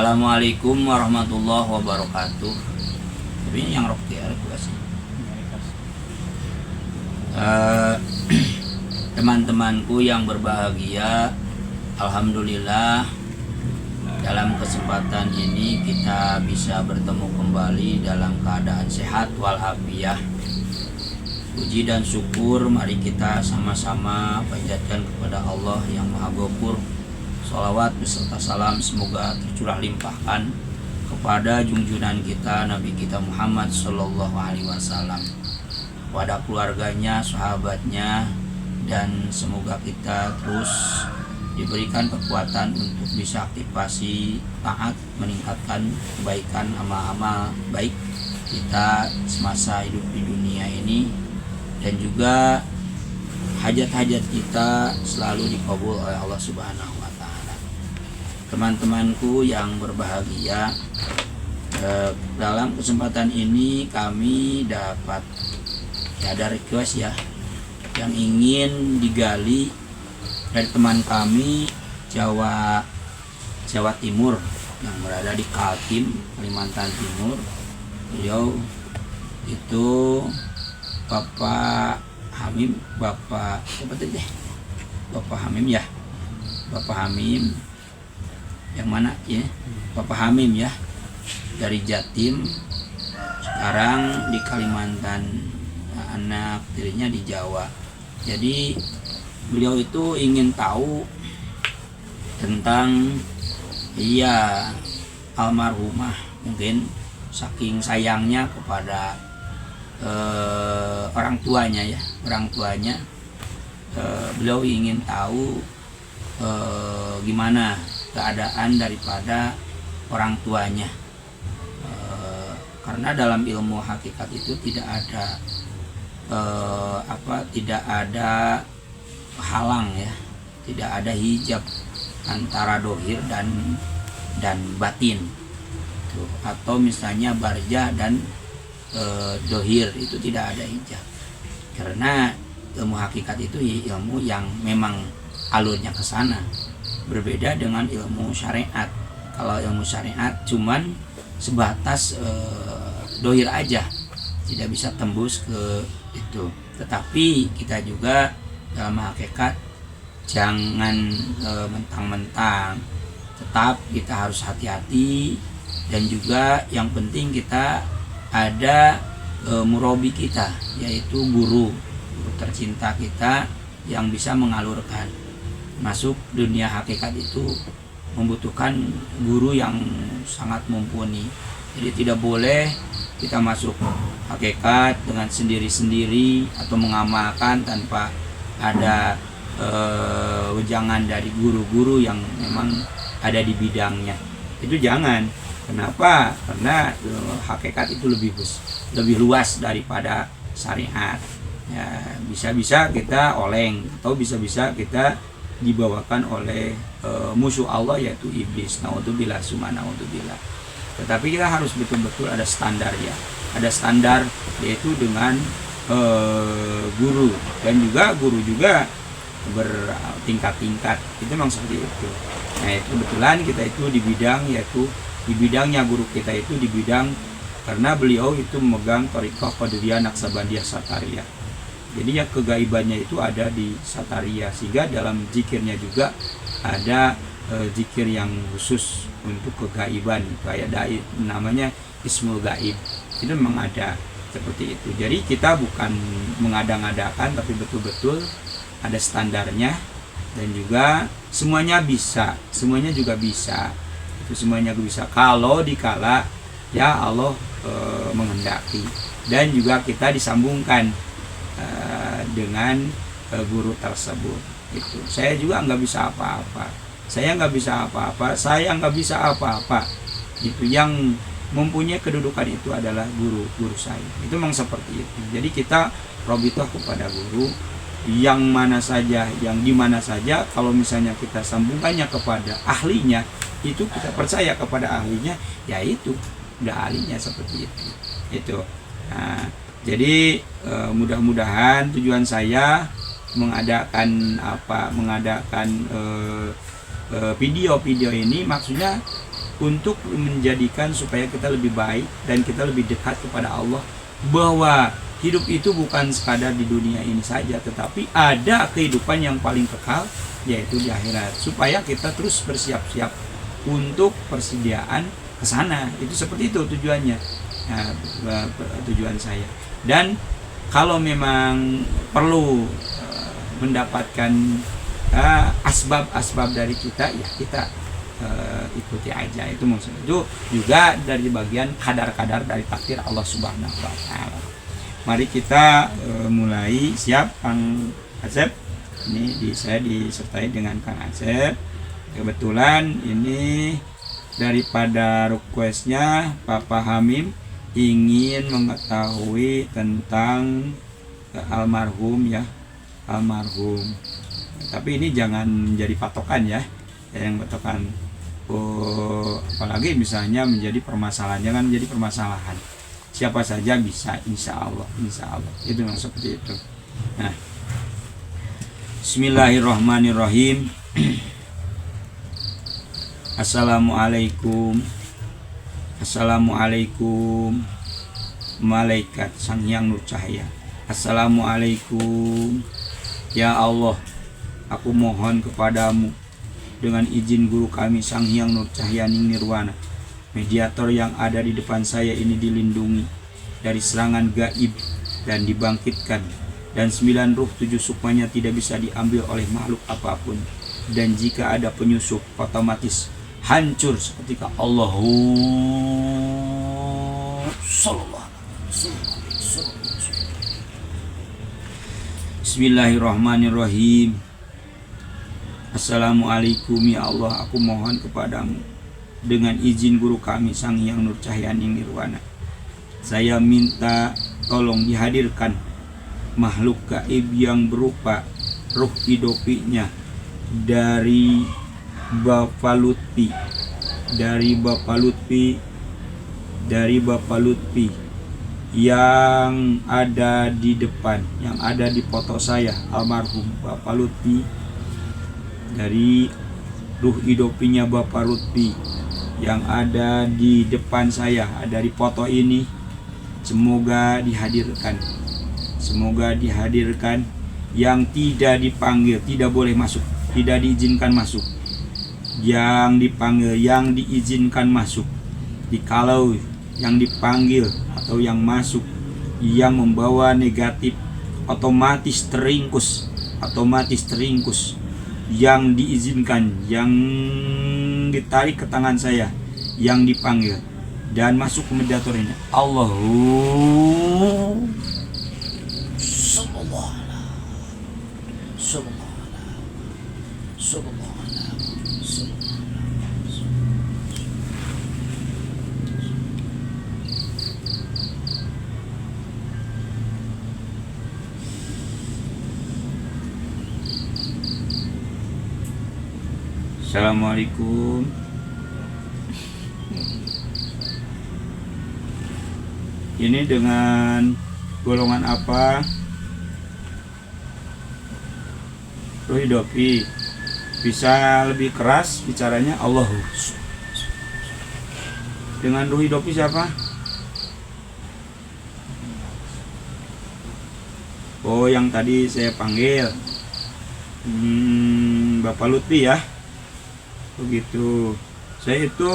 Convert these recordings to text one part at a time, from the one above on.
Assalamualaikum warahmatullahi wabarakatuh. Tapi ini yang rocky ya, teman-temanku yang berbahagia, alhamdulillah dalam kesempatan ini kita bisa bertemu kembali dalam keadaan sehat walafiat. Puji dan syukur mari kita sama-sama panjatkan kepada Allah yang Maha Ghafur. Sholawat beserta salam semoga tercurah limpahkan kepada junjungan kita Nabi kita Muhammad Sallallahu Alaihi Wasallam, kepada keluarganya, sahabatnya, dan semoga kita terus diberikan kekuatan untuk bisa aktivasi taat, meningkatkan kebaikan, amal-amal baik kita semasa hidup di dunia ini, dan juga hajat-hajat kita selalu dikabul oleh Allah Subhanahu wa Ta'ala. Teman-temanku yang berbahagia, dalam kesempatan ini kami dapat ada request ya yang ingin digali dari teman kami Jawa Timur yang berada di Kaltim, Kalimantan Timur. Beliau itu Bapak Hamim, Bapak Hamim ya, Bapak Hamim yang mana ya, Bapak Hamim ya, dari Jatim, sekarang di Kalimantan, anak tirinya di Jawa. Jadi beliau itu ingin tahu tentang almarhumah, mungkin saking sayangnya kepada orang tuanya, beliau ingin tahu gimana keadaan daripada orang tuanya, karena dalam ilmu hakikat itu tidak ada halang ya, tidak ada hijab antara dohir dan batin tuh, atau misalnya barjah dan dohir itu tidak ada hijab, karena ilmu hakikat itu ilmu yang memang alurnya ke sana, berbeda dengan ilmu syariat. Kalau ilmu syariat cuman sebatas dohir aja, tidak bisa tembus ke itu. Tetapi kita juga dalam hakikat jangan mentang-mentang, tetap kita harus hati-hati, dan juga yang penting kita ada murabi kita, yaitu guru tercinta kita yang bisa mengalurkan. Masuk dunia hakikat itu membutuhkan guru yang sangat mumpuni. Jadi tidak boleh kita masuk hakikat dengan sendiri-sendiri atau mengamalkan tanpa ada wejangan dari guru-guru yang memang ada di bidangnya. Itu jangan. Kenapa? Karena hakikat itu lebih luas daripada syariat. Ya, bisa-bisa kita oleng, atau bisa-bisa kita dibawakan oleh musuh Allah, yaitu iblis. Naudzubillah, naudzubillah. Tetapi kita harus betul-betul ada standar ya, ada standar, yaitu dengan guru, dan juga guru juga bertingkat-tingkat. Itu memang seperti itu. Nah, itu kebetulan kita itu di bidang, yaitu di bidangnya guru kita itu di bidang, karena beliau itu memegang thariqah Qadiriyah Naqsabandiyah Satariyah. Jadi yang kegaibannya itu ada di Satariyah, sehingga dalam zikirnya juga ada zikir yang khusus untuk kegaiban, kayak namanya Ismul Gaib. Itu memang ada seperti itu. Jadi kita bukan mengada-ngadakan, tapi betul-betul ada standarnya, dan juga semuanya juga bisa. Itu semuanya bisa kalau dikala ya Allah menghendaki, dan juga kita disambungkan dengan guru tersebut. Itu saya juga nggak bisa apa-apa, saya nggak bisa apa-apa. Itu yang mempunyai kedudukan itu adalah guru saya. Itu memang seperti itu. Jadi kita robitoh kepada guru yang mana saja, yang di mana saja. Kalau misalnya kita sambungkannya kepada ahlinya, itu kita percaya kepada ahlinya, ya itu udah ahlinya, seperti itu. Nah, jadi mudah-mudahan tujuan saya mengadakan video-video ini maksudnya untuk menjadikan supaya kita lebih baik dan kita lebih dekat kepada Allah, bahwa hidup itu bukan sekadar di dunia ini saja, tetapi ada kehidupan yang paling kekal, yaitu di akhirat, supaya kita terus bersiap-siap untuk persediaan ke sana. Itu seperti itu tujuannya. Nah, tujuan saya. Dan kalau memang perlu mendapatkan asbab-asbab dari kita, ya kita ikuti aja. Itu maksudnya. Itu juga dari bagian kadar-kadar dari takdir Allah Subhanahu wa taala. Mari kita mulai. Siap Kang Asep? Ini saya disertai dengan Kang Asep. Kebetulan ini daripada requestnya Papa Hamim ingin mengetahui tentang almarhum ya, almarhum. Tapi ini jangan menjadi patokan ya, yang patokan. Apalagi misalnya menjadi permasalahan, jangan menjadi permasalahan. Siapa saja bisa, insya Allah, itu memang seperti itu. Nah, Bismillahirrahmanirrahim. Assalamualaikum. Assalamualaikum malaikat Sang Hyang Nur Cahaya. Assalamualaikum. Ya Allah, aku mohon kepadamu dengan izin guru kami Sang Hyang Nur Cahaya Ning Nirwana, mediator yang ada di depan saya ini dilindungi dari serangan gaib dan dibangkitkan, dan 9 ruh 7 sukmanya tidak bisa diambil oleh makhluk apapun, dan jika ada penyusup otomatis hancur seketika. Allahu sallallahu alaihi wasallam. Bismillahirrahmanirrahim. Assalamualaikum. Ya Allah, aku mohon kepadamu dengan izin guru kami Sang Hyang Nur Cahaya Ning Nirwana, saya minta tolong dihadirkan makhluk gaib yang berupa ruh idopinya dari Bapak Lutfi, yang ada di depan, yang ada di foto saya, almarhum Bapak Lutfi, dari ruh idopinya Bapak Lutfi yang ada di depan saya, ada di foto ini. Semoga dihadirkan yang tidak dipanggil, tidak boleh masuk, tidak diizinkan masuk. Yang dipanggil, yang diizinkan masuk. Jikalau yang dipanggil atau yang masuk yang membawa negatif, otomatis teringkus. Yang diizinkan, yang ditarik ke tangan saya, yang dipanggil dan masuk ke mediator ini. Allahu sallallahu alaihi. Assalamualaikum. Ini dengan golongan apa? Ruh idopi. Bisa lebih keras bicaranya. Allahu. Dengan ruh idopi siapa? Oh, yang tadi saya panggil. Bapak Lutfi ya. Begitu. Saya itu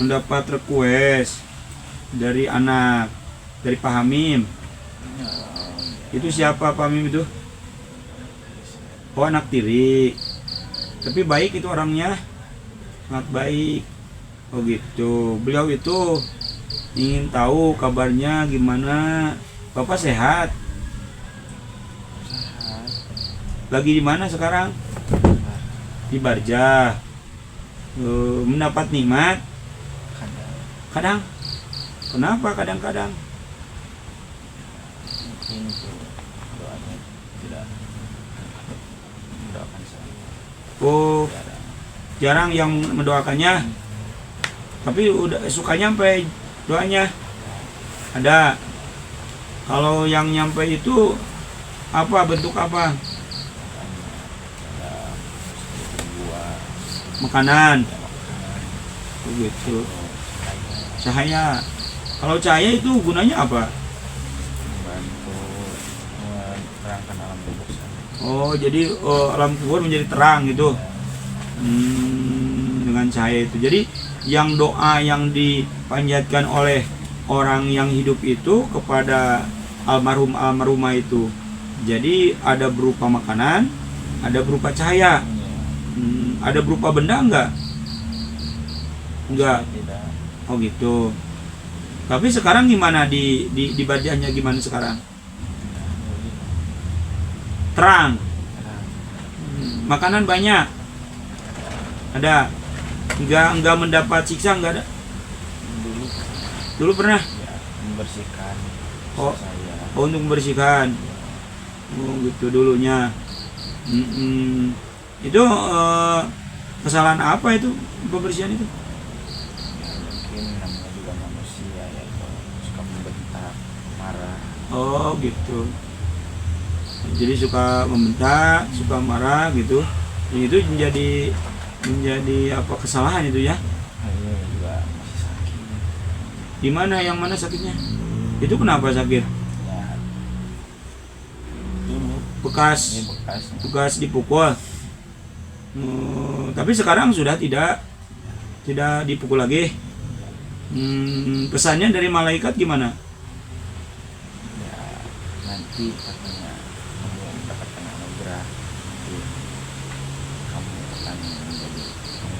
mendapat request dari anak, dari Pak Hamim. Itu siapa Pak Hamim itu? Oh, anak tiri. Tapi baik itu orangnya, sangat baik. Oh gitu. Beliau itu ingin tahu kabarnya gimana. Bapak sehat? Lagi di mana sekarang? Di Barja. Mendapat nikmat? Kadang. Kenapa kadang-kadang? Mungkin itu doanya tidak mendoakan saya. Oh, jarang yang mendoakannya. Tapi udah suka nyampe doanya. Ada. Kalau yang nyampe itu apa, bentuk apa? Ada buah, Makanan. Begitu. cahaya Cahaya. Kalau cahaya itu gunanya apa? membantu menerangkan alam kubur sana. Oh, jadi alam kubur menjadi terang gitu. Ya, Dengan cahaya itu. Jadi yang doa yang dipanjatkan oleh orang yang hidup itu kepada almarhum almarhumah itu. Jadi ada berupa makanan, ada berupa cahaya. ya. Ada berupa benda enggak? Enggak. Tidak. Oh gitu. Tapi sekarang gimana di badiahnya gimana sekarang? Terang. Makanan banyak. Ada. Enggak mendapat siksa enggak ada. Dulu Dulu pernah. ya membersihkan Oh. saya. Oh, untuk membersihkan. Oh gitu dulunya. Itu kesalahan apa itu pembersihan itu? Ya, mungkin namanya juga manusia ya, itu suka membentak, marah. Oh gitu. Jadi suka membentak, suka marah gitu. Itu menjadi apa kesalahan itu ya? Ini juga masih sakit. Di mana yang mana sakitnya? Itu kenapa sakit? Ya, dulu ini Bekas bekasnya. dipukul. Tapi sekarang sudah tidak dipukul lagi. Pesannya dari malaikat gimana? Ya, nanti katanya kamu mendapatkan anugerah, nanti kamu akan menjadi kamu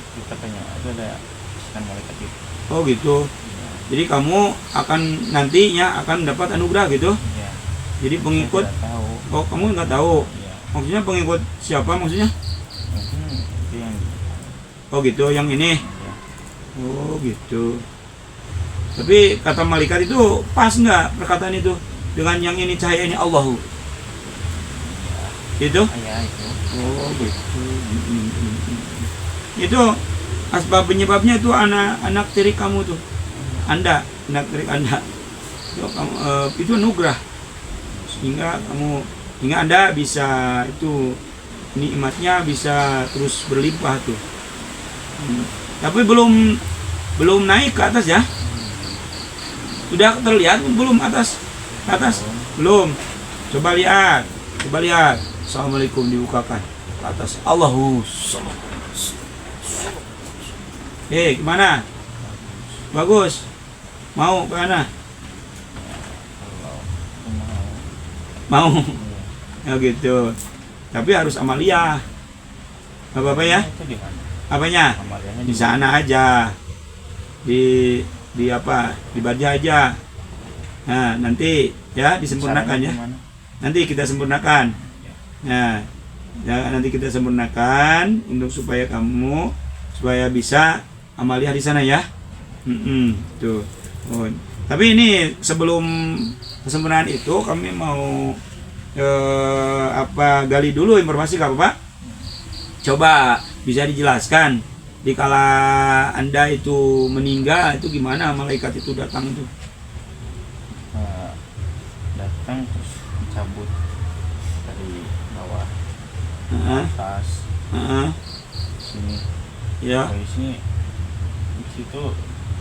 itu katanya itu ada bisikan malaikat itu. Oh gitu. Ya, Jadi kamu akan nantinya akan dapat anugerah gitu. ya. Jadi pengikut. Saya tidak tahu. Oh, kamu nggak tahu. Ya, Maksudnya pengikut siapa maksudnya? mungkin itu yang Oh gitu, yang ini. ya, Oh gitu. Tapi kata malaikat itu pas nggak perkataan itu dengan yang ini cahaya ini Allahu? Itu? ya itu. Oh gitu. Itu asbab penyebabnya itu anak tiri kamu tuh. Anda, anak tiri Anda. Itu kamu itu anugerah. Hingga Anda bisa itu nikmatnya bisa terus berlimpah tuh. Tapi belum naik ke atas ya. Sudah terlihat belum atas? Ke atas? Belum. Coba lihat. Assalamualaikum, dibukakan ke atas. Allahu salam. Gimana? Bagus. Mau ke mana? Kalau mau Mau. Ya gitu. Tapi harus amalia. Apa ya? itu di mana? Apanya? Amaliannya Di sana aja. Di apa? Di Badja aja. Nah, nanti ya disempurnakan ya. Nanti kita sempurnakan. Nah, ya, nanti kita sempurnakan untuk supaya bisa amaliah di sana ya. Tuh. Oh. Tapi ini sebelum kesempurnaan itu kami mau gali dulu informasi Kak Bapak. Coba bisa dijelaskan dikala Anda itu meninggal itu gimana malaikat itu datang itu? Datang terus mencabut dari bawah Heeh. atas Heeh. sini. Ya. Dari sini di situ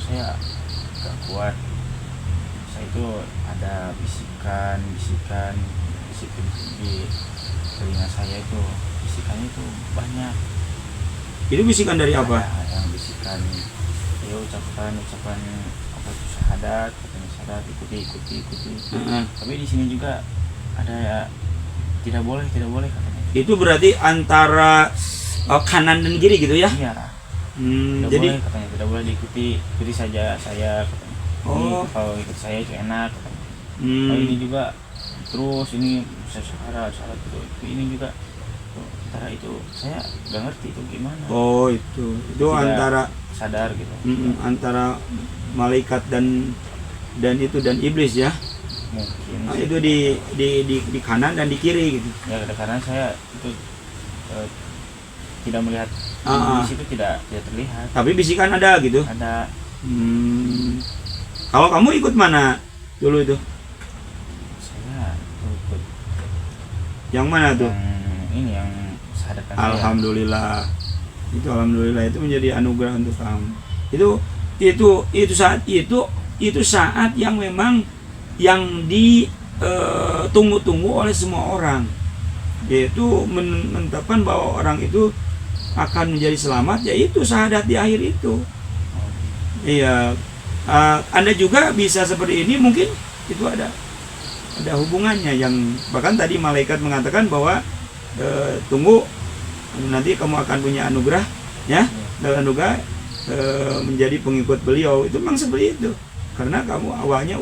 saya gak kuat. Saya itu ada bisikan di telinga saya itu, bisikannya itu banyak. Itu bisikan dari apa? Ada yang bisikan ya ucapan apa itu syahadat, katanya syahadat, ikuti. Heeh. Tapi di sini juga ada ya tidak boleh katanya. Itu berarti antara kanan dan kiri gitu ya? Iya. Tidak Jadi boleh katanya, tidak boleh ikuti saja saya katanya. Oh. Ini, kalau ikut saya itu enak katanya. hmm, Oh, ini juga terus ini bisa syarat itu ini juga antara itu saya nggak ngerti itu gimana. oh itu Tidak antara sadar gitu. antara malaikat dan iblis ya. Mungkin Nah, itu di kanan dan di kiri gitu. ya karena saya itu tidak melihat Ah, di situ tidak terlihat Tapi bisikan ada gitu. ada. Kalau kamu ikut mana dulu itu? Saya ikut Yang mana tuh? yang ini yang syahadat saya. Alhamdulillah. Itu alhamdulillah itu menjadi anugerah untuk kamu. Itu saat yang memang yang ditunggu-tunggu oleh semua orang, yaitu menetapkan bahwa orang itu akan menjadi selamat, yaitu syahadat di akhir itu. Iya, Anda juga bisa seperti ini, mungkin itu ada hubungannya, yang bahkan tadi malaikat mengatakan bahwa tunggu nanti kamu akan punya anugerah, ya, dan anugerah menjadi pengikut beliau. Itu memang seperti itu, karena kamu awalnya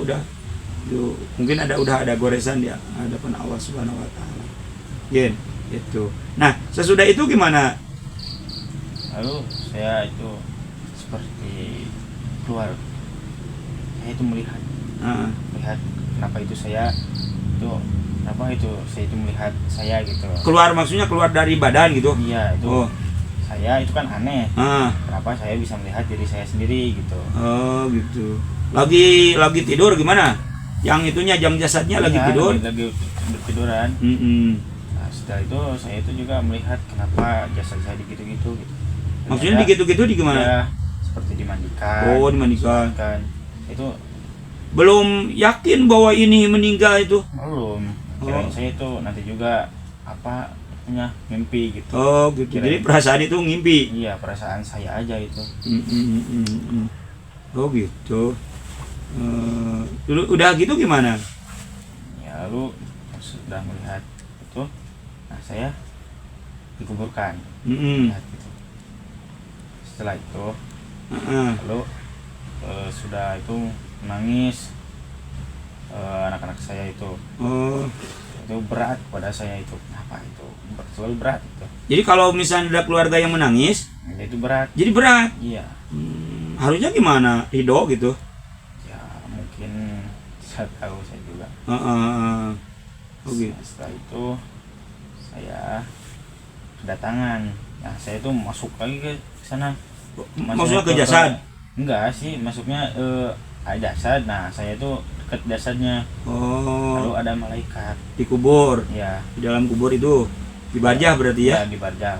mungkin udah ada goresan di hadapan Allah Subhanahu Wa Taala. Itu. Nah, sesudah itu gimana? Lalu saya itu seperti keluar, saya itu melihat kenapa itu saya melihat saya gitu. Keluar maksudnya keluar dari badan gitu? Iya, itu saya itu kan aneh. Kenapa saya bisa melihat diri saya sendiri gitu? Oh gitu. Lagi tidur gimana? Yang itunya jam jasadnya lagi tidur? Lagi bertiduran. Nah, setelah itu saya itu juga melihat kenapa jasad saya digitu-gitu gitu. Maksudnya digitu-gitu di gimana? Ya, seperti dimandikan. Oh, dimandikan. Itu belum yakin bahwa ini meninggal itu? Belum. Kirain saya itu nanti juga mimpi gitu. Oh, gitu. Jadi perasaan itu ngimpi. Iya, perasaan saya aja itu. Oh, gitu. Udah gitu gimana? Ya, lalu sudah melihat itu, nah saya dikuburkan. Lihat gitu. Setelah itu lalu sudah itu menangis, anak-anak saya itu berat pada saya itu. Kenapa itu selalu berat itu? Jadi kalau misalnya ada keluarga yang menangis, ya itu berat. Jadi berat. Iya. Harusnya gimana? Ridho gitu? Ya mungkin saya tahu, saya juga. Okay. Setelah itu saya kedatangan. Nah, saya itu masuk lagi ke sana. Maksudnya ke jasad? Enggak sih, masuknya jasad. Nah, saya itu dekat jasadnya. Lalu ada malaikat dikubur. Ya. Di dalam kubur itu di barjah berarti ya? Ya, di barjah.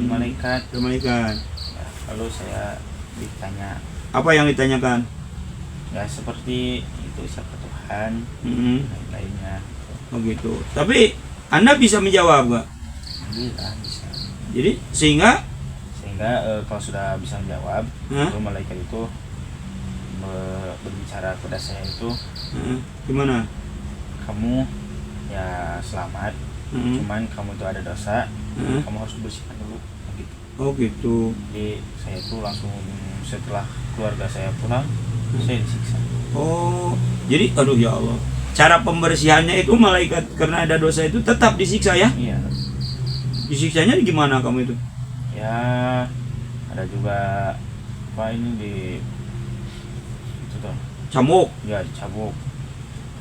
Malaikat. Ya, lalu saya ditanya. Apa yang ditanyakan? Ya seperti itu, siapa Tuhan, lain-lainnya. Oh gitu. Tapi Anda bisa menjawab nggak? Bisa. Jadi sehingga kalau sudah bisa menjawab, lalu malaikat itu berbicara kepada saya itu, gimana? Kamu ya selamat, cuman kamu itu ada dosa, kamu harus bersihkan dulu. Gitu. Oh gitu. Jadi saya itu langsung setelah keluarga saya pulang, saya disiksa. Oh, jadi aduh ya Allah. Cara pembersihannya itu malaikat karena ada dosa itu tetap disiksa ya? Iya. Disiksanya gimana kamu itu? Ya ada juga di itu tuh. Cambuk? Ya dicabuk.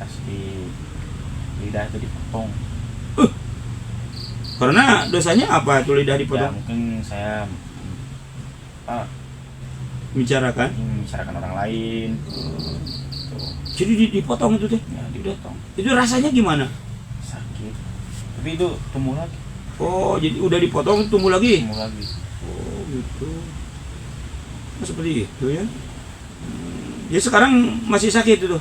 Kasih di lidah itu dipotong. Karena dosanya apa itu lidah dipotong? Ya mungkin saya membicarakan orang lain. Jadi dipotong itu teh? Ya dipotong. Itu rasanya gimana? Sakit. Tapi itu tumbuh lagi. Oh, jadi udah dipotong tumbuh lagi? Tumbuh lagi. Oh, gitu. Nah, seperti itu ya. Ya sekarang masih sakit itu?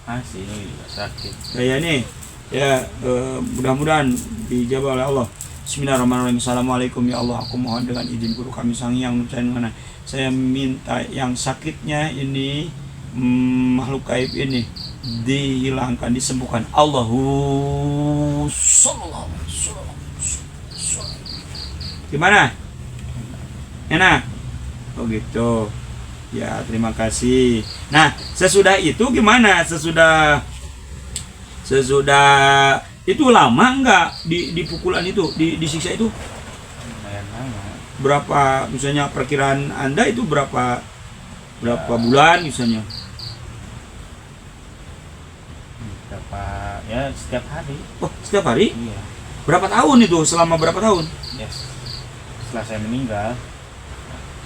Masih juga sakit. Kayak nih. Ya, mudah-mudahan dijawab oleh Allah. Bismillahirrahmanirrahim. Assalamualaikum ya Allah. Aku mohon dengan izin guru kami Sang Hyang Nucana. Saya minta yang sakitnya ini, makhluk gaib ini dihilangkan, disembuhkan. Allahu sallallahu. Gimana? Enak? Oh gitu. Ya, terima kasih. Nah, sesudah itu gimana? Sesudah itu lama enggak di pukulan itu, disiksa itu? Lumayan lama. Berapa misalnya perkiraan Anda itu berapa bulan misalnya? Ya setiap hari. Oh, setiap hari? Iya. Berapa tahun itu? Selama berapa tahun? Yes. Setelah saya meninggal,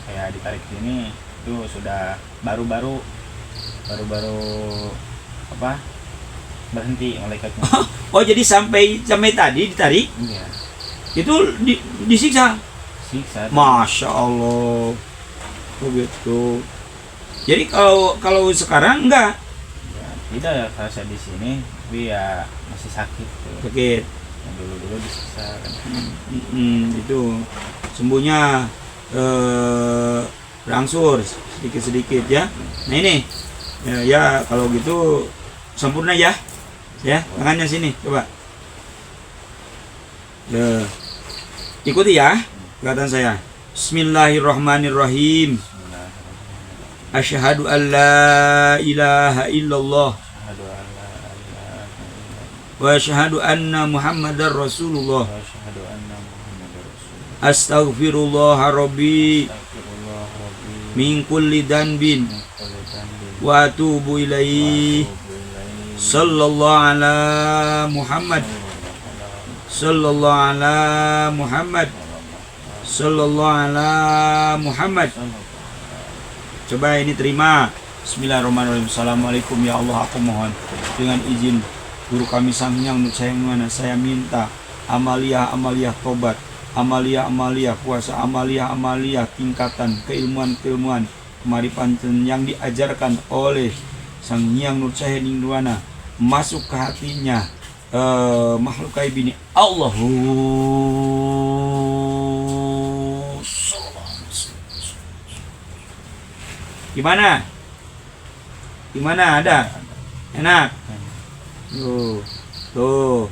saya ditarik sini itu sudah baru-baru berhenti malaikatnya. Oh, jadi sampai tadi ditarik? Iya. Itu disiksa. disiksa. Masya Allah. Begitu. Jadi kalau sekarang enggak Ya, tidak ya kalau saya di sini, tapi ya masih sakit tuh. sakit. Yang dulu disiksa kan. Itu sembuhnya berangsur sedikit-sedikit ya. Nah ini ya kalau gitu sempurna ya. Ya, tangannya sini coba. Ya. Ikuti ya perkataan saya. Bismillahirrahmanirrahim. Asyhadu an la ilaha illallah Asyhadu an la ilaha illallah wa asyhadu anna Muhammadar Rasulullah. wa asyhadu anna Muhammadar Rasulullah. Astaghfirullah rabbi Astagfirullah rabbi min kulli danbin min kulli dhanbin wa atubu ilaihi. atubu ilaihi. Sallallahu ala Muhammad. Sallallahu ala Muhammad. Sallallahu ala Muhammad. Coba ini terima. Bismillahirrahmanirrahim. Assalamualaikum ya Allah, aku mohon dengan izin guru kami Sang Hyang Nur Cahaya Nirwana, saya minta amalia tobat, amalia puasa, amalia tingkatan keilmuan kemarifatan yang diajarkan oleh Sang Hyang Nur Cahaya Nirwana masuk ke hatinya makhluk gaib ini. Allahu Gimana? Ada? Enak? Tuh.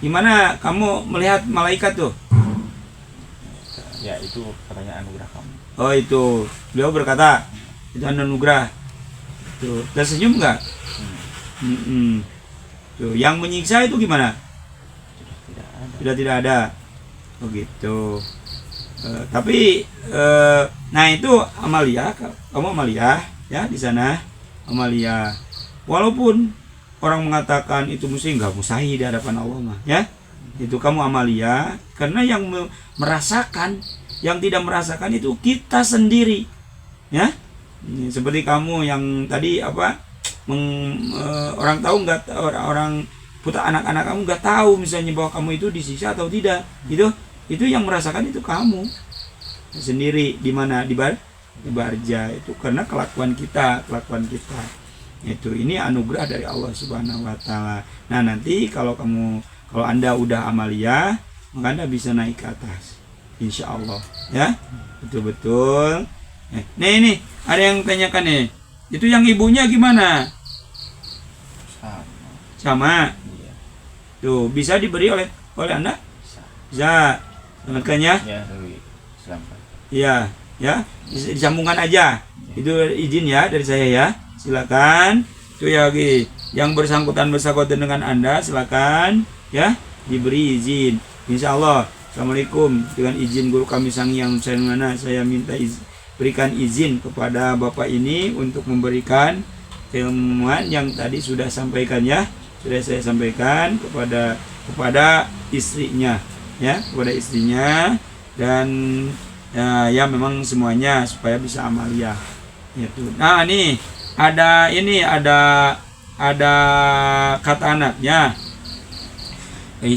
Gimana kamu melihat malaikat tuh? Ya itu katanya anugerah kamu. Oh itu, beliau berkata itu anugerah. Tuh, tersenyum nggak? Tuh, yang menyiksa itu gimana? Tidak ada. Sudah tidak ada. Oh gitu. Tapi nah itu amalia, kamu amalia ya di sana amalia. Walaupun orang mengatakan itu nggak mustahil di hadapan Allah mah ya. Itu kamu amalia karena yang merasakan, yang tidak merasakan itu kita sendiri ya. Seperti kamu yang tadi apa orang tahu nggak, orang putra anak-anak kamu nggak tahu misalnya bahwa kamu itu disiksa atau tidak, itu yang merasakan itu kamu sendiri. Di mana? Di Barja itu karena kelakuan kita itu. Ini anugerah dari Allah Subhanahu wa taala. Nah nanti kalau Anda udah amalia, maka Anda bisa naik ke atas insya Allah ya. Betul-betul. Nih ini ada yang tanyakan nih, itu yang ibunya gimana? Sama. Iya. Tuh bisa diberi oleh Anda? Bisa. Bisa. Dengarkannya? Ya, silakan. Iya, ya. Disambungkan aja. Itu izin ya dari saya ya. Silakan. Itu ya yang bersangkutan dengan Anda silakan ya diberi izin. Insya Allah. Assalamualaikum, dengan izin guru kami Sang Hyang Nirwana, saya minta berikan izin kepada Bapak ini untuk memberikan ilmuwan yang tadi sudah sampaikan ya. Sudah saya sampaikan kepada istrinya ya, kepada istrinya, dan ya memang semuanya supaya bisa amalia itu. Nah ini ada kata anaknya.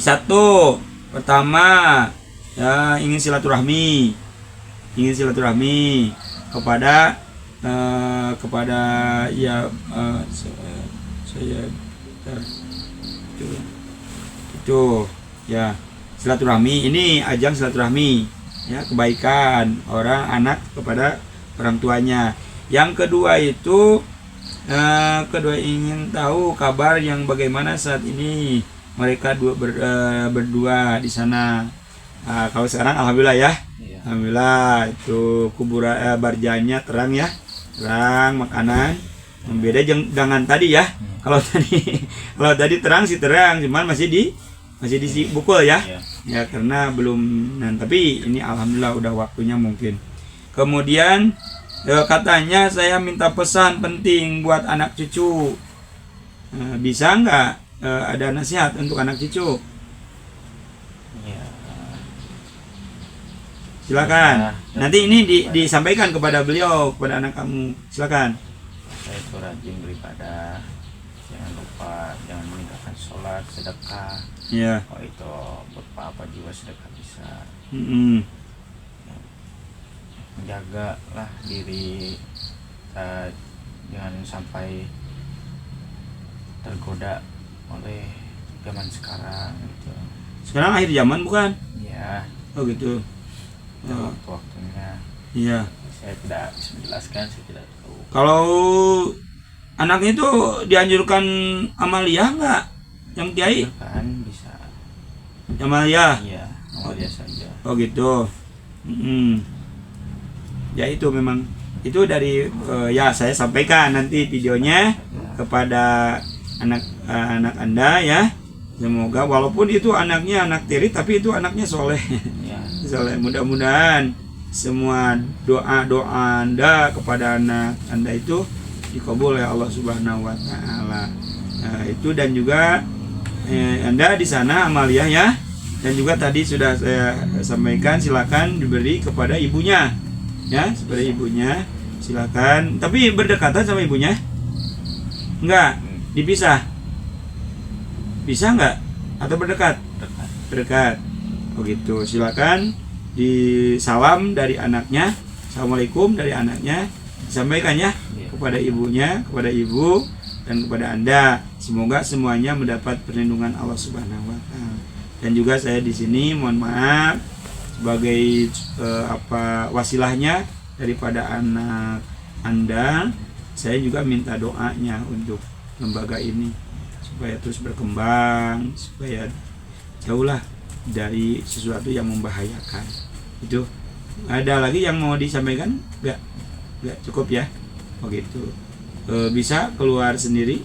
Satu, pertama ya ingin silaturahmi kepada ya saya itu ya. Silaturahmi ini ajang silaturahmi ya, kebaikan anak kepada orang tuanya. Yang kedua itu ingin tahu kabar yang bagaimana saat ini mereka berdua di sana. Kalau sekarang alhamdulillah ya. Iya. Alhamdulillah itu kuburan barjanya terang ya, terang makanan. Beda dengan tadi ya. Kalau tadi terang sih terang, cuman masih disibukul ya. Iya. Ya karena belum, tapi ini alhamdulillah udah waktunya mungkin. Kemudian katanya saya minta pesan penting buat anak cucu. Bisa nggak ada nasihat untuk anak cucu? Ya. Silakan. Nanti ini disampaikan kepada beliau, kepada anak kamu. Silakan. Saya itu rajin beribadah, jangan lupa, jangan meninggalkan sholat, sedekah. Ya. Oh itu buat apa juga sedekah bisa. Mm-mm. menjaga lah diri jangan sampai tergoda oleh zaman sekarang gitu. Sekarang akhir zaman bukan? Ya, Oh gitu. waktu-waktunya Iya. saya tidak bisa menjelaskan, saya tidak tahu. Kalau anaknya itu dianjurkan amaliyah nggak? Yang kiai? Kan bisa, Amaliyah. iya, Amalia saja. Oh gitu. Mm-mm. Ya itu memang itu dari ya saya sampaikan nanti videonya kepada anak Anda ya. Semoga walaupun itu anaknya anak tiri tapi itu anaknya soleh. Ya, Soleh. Mudah-mudahan semua doa Anda kepada anak Anda itu dikabul oleh Allah Subhanahu wa taala. Nah, itu dan juga Anda di sana Amalia ya. Dan juga tadi sudah saya sampaikan silakan diberi kepada ibunya. Ya, kepada ibunya. Silakan. Tapi berdekatan sama ibunya? Enggak, dipisah. Bisa enggak? Atau berdekat? dekat. Berdekat. Oh gitu. Silakan disalam dari anaknya. Assalamualaikum dari anaknya. Disampaikan ya kepada ibunya, kepada ibu dan kepada Anda. Semoga semuanya mendapat perlindungan Allah Subhanahu wa taala. Dan juga saya di sini mohon maaf sebagai wasilahnya daripada anak Anda, saya juga minta doanya untuk lembaga ini supaya terus berkembang, supaya jauhlah dari sesuatu yang membahayakan. Itu. Ada lagi yang mau disampaikan? Enggak cukup ya. Begitu. Bisa keluar sendiri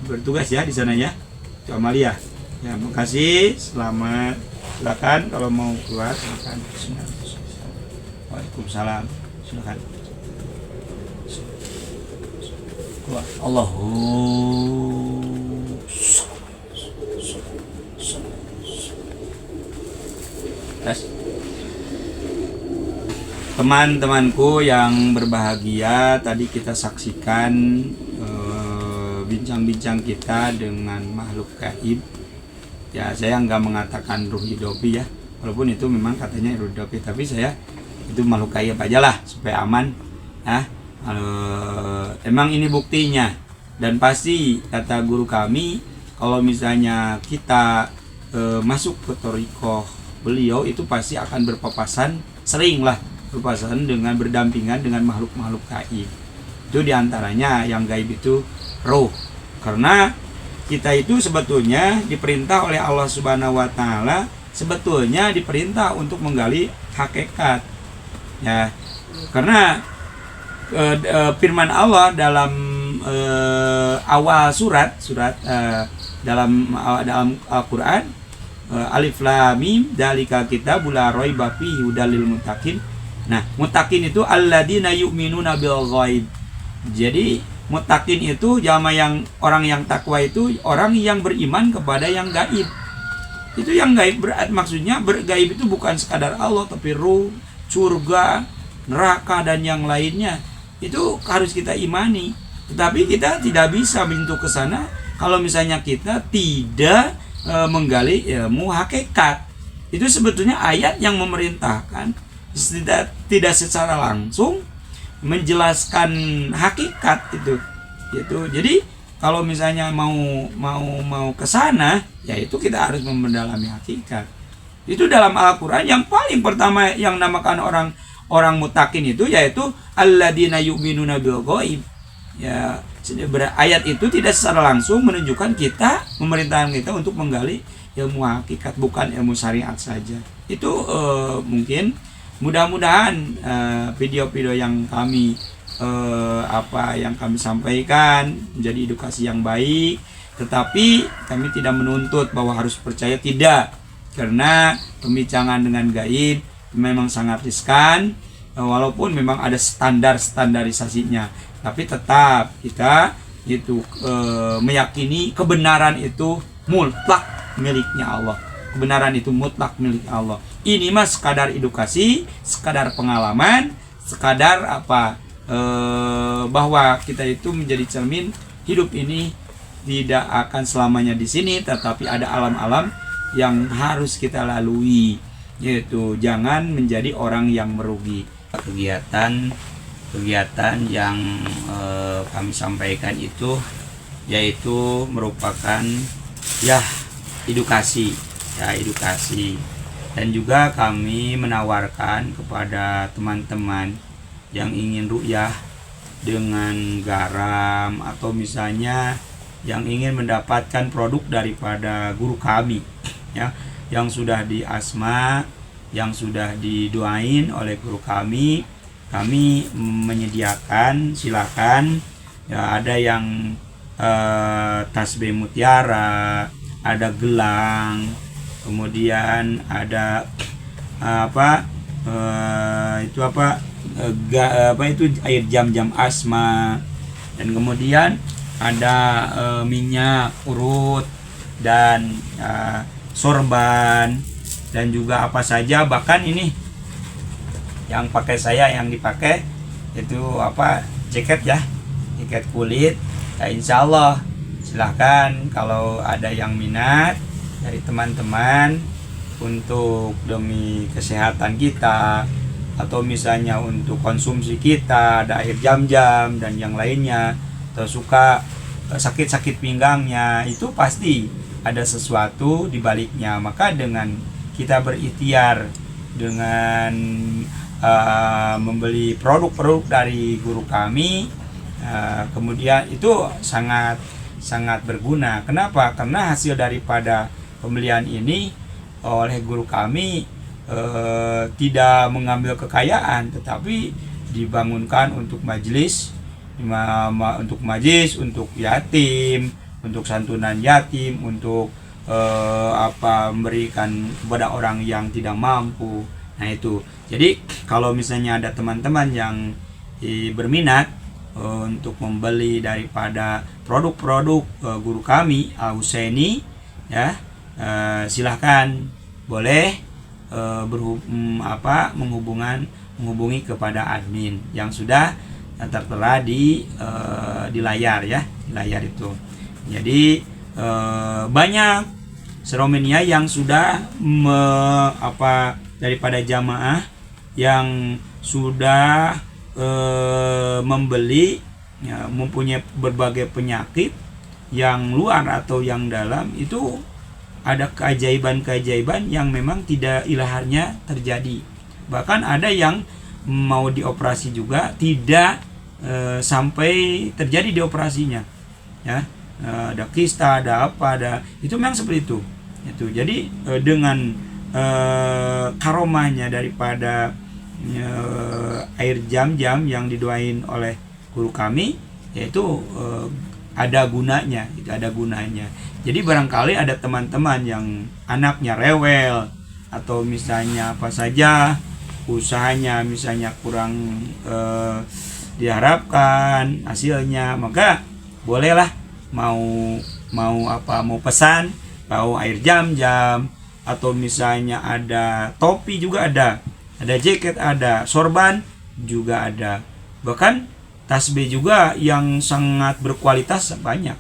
bertugas ya di sana ya. Itu Amalia. Ya, makasih. Selamat. Silakan kalau mau keluar silakan. Waalaikumsalam. Silakan. Keluar. Allahu Tes. Teman-temanku yang berbahagia, tadi kita saksikan bincang-bincang kita dengan makhluk gaib. Ya, saya nggak mengatakan ruh hidopi ya, walaupun itu memang katanya ruh hidopi, tapi saya itu makhluk gaib aja lah supaya aman. Ya, emang ini buktinya, dan pasti kata guru kami kalau misalnya kita masuk ke thariqah beliau itu pasti akan berpapasan, sering lah berpapasan dengan berdampingan dengan makhluk-makhluk gaib. Itu diantaranya yang gaib itu roh, karena kita itu sebetulnya diperintah oleh Allah Subhanahu wa taala, sebetulnya diperintah untuk menggali hakikat. Ya, karena firman Allah dalam awal surat dalam Al-Qur'an, Alif Lam Mim dzalika kitabul la raiba fihi hudal lil muttaqin. Nah, muttaqin itu alladzina yu'minuna bil ghaib. Jadi muttaqin itu jama yang orang yang takwa itu orang yang beriman kepada yang gaib. Itu yang gaib maksudnya bergaib itu bukan sekadar Allah tapi ruh, surga, neraka dan yang lainnya. Itu harus kita imani. Tetapi kita tidak bisa bentuk ke sana kalau misalnya kita tidak menggali ilmu hakikat. Itu sebetulnya ayat yang memerintahkan tidak secara langsung menjelaskan hakikat itu. Jadi kalau misalnya mau ke sana, ya itu kita harus mendalami hakikat. Itu dalam Al-Qur'an yang paling pertama yang namakan orang muttaqin itu yaitu alladzina yu'minuna bil ghaib. Ya, ayat itu tidak secara langsung menunjukkan kita, memerintahkan kita untuk menggali ilmu hakikat, bukan ilmu syariat saja. Itu mungkin mudah-mudahan video-video yang kami yang kami sampaikan menjadi edukasi yang baik. Tetapi kami tidak menuntut bahwa harus percaya, tidak, karena pembicaraan dengan gaib memang sangat riskan, walaupun memang ada standarisasinya, tapi tetap kita itu meyakini kebenaran itu mutlak miliknya Allah. Kebenaran itu mutlak milik Allah. Ini mah sekadar edukasi, sekadar pengalaman, sekadar bahwa kita itu menjadi cermin hidup ini tidak akan selamanya di sini, tetapi ada alam-alam yang harus kita lalui. yaitu jangan menjadi orang yang merugi. Kegiatan yang kami sampaikan itu yaitu merupakan ya edukasi, dan juga kami menawarkan kepada teman-teman yang ingin ruqyah dengan garam atau misalnya yang ingin mendapatkan produk daripada guru kami ya, yang sudah diasma, yang sudah didoain oleh guru kami menyediakan. Silakan ya, ada yang tasbih mutiara, ada gelang, kemudian ada itu air jam-jam asma, dan kemudian ada minyak urut dan sorban, dan juga apa saja, bahkan ini yang dipakai itu jaket kulit ya. Insya Allah silahkan kalau ada yang minat dari teman-teman untuk demi kesehatan kita atau misalnya untuk konsumsi kita, ada air jam-jam dan yang lainnya, atau suka sakit-sakit pinggangnya, itu pasti ada sesuatu di baliknya. Maka dengan kita berikhtiar dengan membeli produk-produk dari guru kami, kemudian itu sangat berguna. Kenapa? Karena hasil daripada pembelian ini oleh guru kami tidak mengambil kekayaan, tetapi dibangunkan untuk majelis, untuk yatim, untuk santunan yatim, untuk memberikan kepada orang yang tidak mampu. Nah itu. Jadi kalau misalnya ada teman-teman yang berminat untuk membeli daripada produk-produk guru kami Al-Husaini ya, silahkan boleh menghubungi kepada admin yang sudah tertera di layar ya, di layar itu. Jadi banyak seromenia yang sudah daripada jamaah yang sudah membeli ya, mempunyai berbagai penyakit yang luar atau yang dalam, itu ada keajaiban-keajaiban yang memang tidak ilaharnya terjadi. Bahkan ada yang mau dioperasi juga tidak sampai terjadi di operasinya ya. Ada kista, ada itu memang seperti itu. Jadi dengan karomahnya daripada air jam-jam yang didoain oleh guru kami, yaitu ada gunanya. Jadi barangkali ada teman-teman yang anaknya rewel atau misalnya apa saja usahanya misalnya kurang diharapkan hasilnya, maka bolehlah mau pesan, mau air jam-jam, atau misalnya ada topi juga ada jaket, ada sorban juga ada, bahkan tasbih juga yang sangat berkualitas banyak.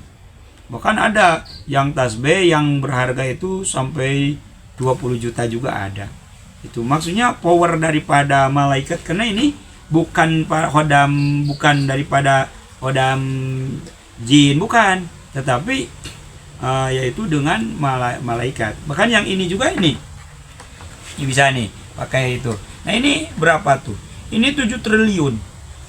Bahkan ada yang tasbih yang berharga itu sampai 20 juta juga ada. Itu maksudnya power daripada malaikat, karena ini bukan daripada hodam jin, bukan, tetapi yaitu dengan malaikat. Bahkan yang ini juga ini bisa nih pakai itu. Nah ini berapa tuh? Ini 7 triliun.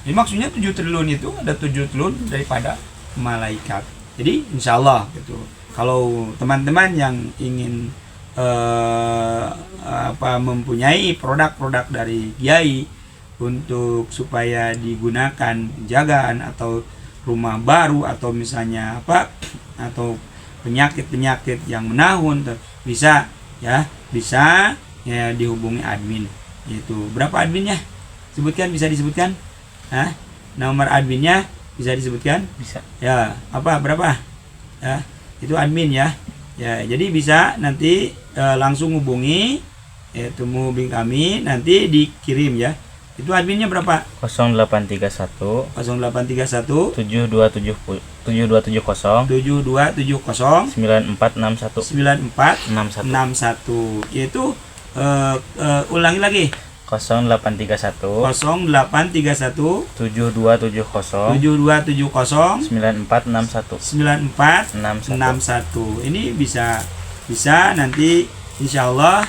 Jadi maksudnya 7 triliun itu ada 7 triliun daripada malaikat. Jadi insya Allah gitu. Kalau teman-teman yang ingin mempunyai produk-produk dari Kiai untuk supaya digunakan penjagaan atau rumah baru atau misalnya atau penyakit-penyakit yang menahun, bisa ya dihubungi admin. Itu berapa adminnya? Bisa disebutkan? Nomor adminnya bisa disebutkan? Bisa. Ya, berapa? Ya, itu admin ya. Ya, jadi bisa nanti langsung hubungi mobil kami, nanti dikirim ya. Itu adminnya berapa? 0831 0770 7270 9461 9461 yaitu Ulangi lagi. 0831 0831 7270 7270 9461 9461. Ini bisa nanti insya Allah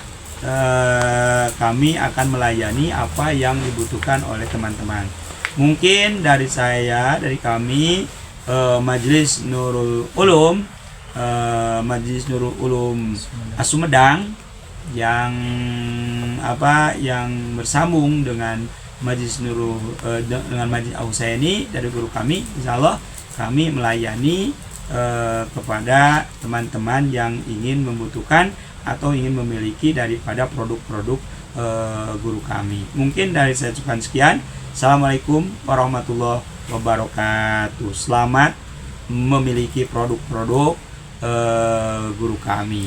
kami akan melayani apa yang dibutuhkan oleh teman-teman. Mungkin dari kami Majelis Nurul Ulum Sumedang yang bersambung dengan Majelis dengan Majelis Al-Husaini dari guru kami, insya Allah kami melayani kepada teman-teman yang ingin membutuhkan atau ingin memiliki daripada produk-produk guru kami. Mungkin dari saya cukup sekian. Assalamualaikum warahmatullahi wabarakatuh. Selamat memiliki produk-produk guru kami.